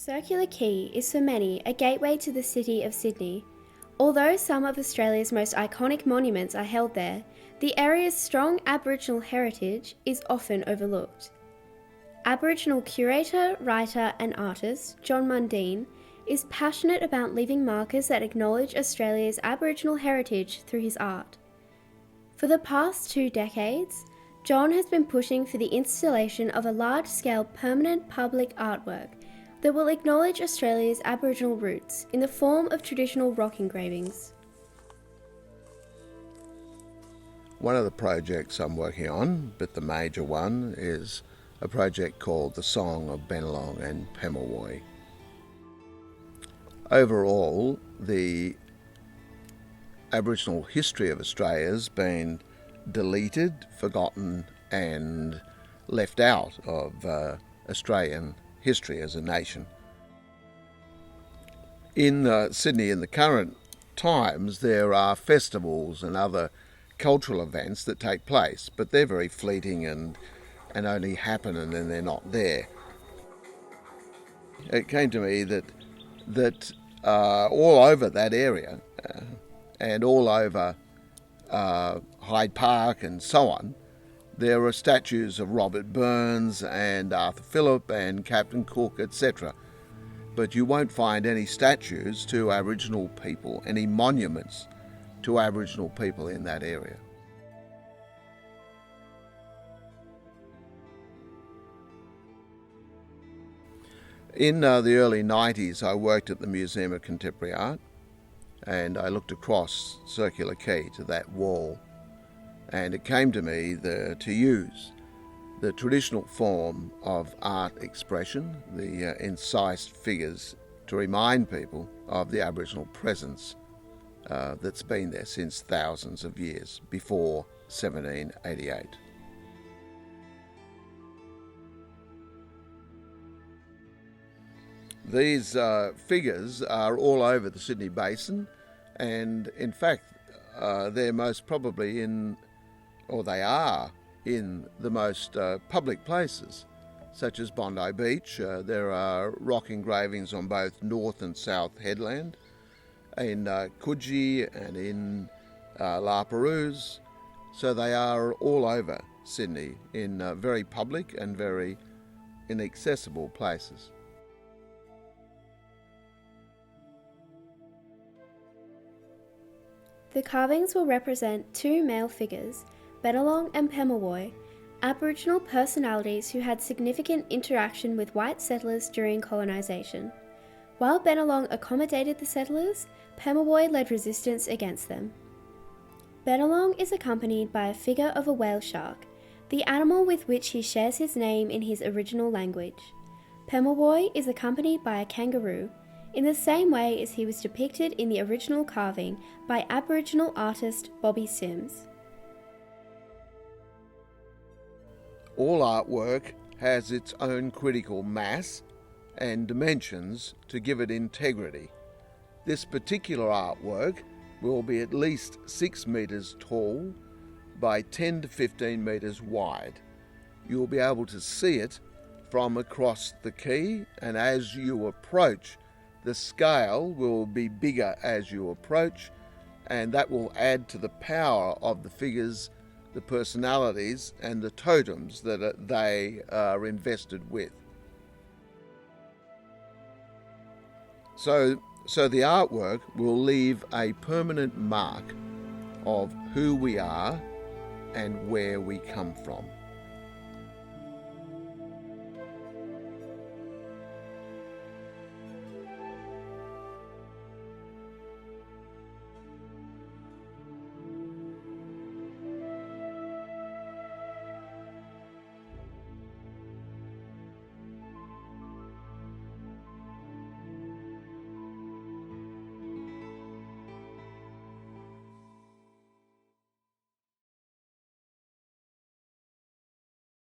Circular Quay is for many a gateway to the city of Sydney. Although some of Australia's most iconic monuments are held there, the area's strong Aboriginal heritage is often overlooked. Aboriginal curator, writer and artist John Mundine is passionate about leaving markers that acknowledge Australia's Aboriginal heritage through his art. For the past 2 decades, John has been pushing for the installation of a large-scale permanent public artwork that will acknowledge Australia's Aboriginal roots in the form of traditional rock engravings. One of the projects I'm working on, but the major one, is a project called The Song of Bennelong and Pemulwuy. Overall, the Aboriginal history of Australia has been deleted, forgotten and left out of Australian history as a nation. In Sydney in the current times there are festivals and other cultural events that take place, but they're very fleeting and only happen and then they're not there. It came to me that all over that area and all over Hyde Park and so on, there are statues of Robert Burns and Arthur Phillip and Captain Cook, etc. But you won't find any statues to Aboriginal people, any monuments to Aboriginal people in that area. In the early 90s, I worked at the Museum of Contemporary Art, and I looked across Circular Quay to that wall, and it came to me to use the traditional form of art expression, the incised figures, to remind people of the Aboriginal presence that's been there since thousands of years, before 1788. These figures are all over the Sydney Basin, and in fact they're most probably they are in the most public places, such as Bondi Beach. There are rock engravings on both North and South Headland, in Coogee and in La Perouse. So they are all over Sydney in very public and very inaccessible places. The carvings will represent 2 male figures, Bennelong and Pemulwuy, Aboriginal personalities who had significant interaction with white settlers during colonisation. While Bennelong accommodated the settlers, Pemulwuy led resistance against them. Bennelong is accompanied by a figure of a whale shark, the animal with which he shares his name in his original language. Pemulwuy is accompanied by a kangaroo, in the same way as he was depicted in the original carving by Aboriginal artist Bobby Sims. All artwork has its own critical mass and dimensions to give it integrity. This particular artwork will be at least 6 metres tall by 10 to 15 metres wide. You'll be able to see it from across the quay, and as you approach, the scale will be bigger as you approach, and that will add to the power of the figures, the personalities and the totems that they are invested with. So the artwork will leave a permanent mark of who we are and where we come from.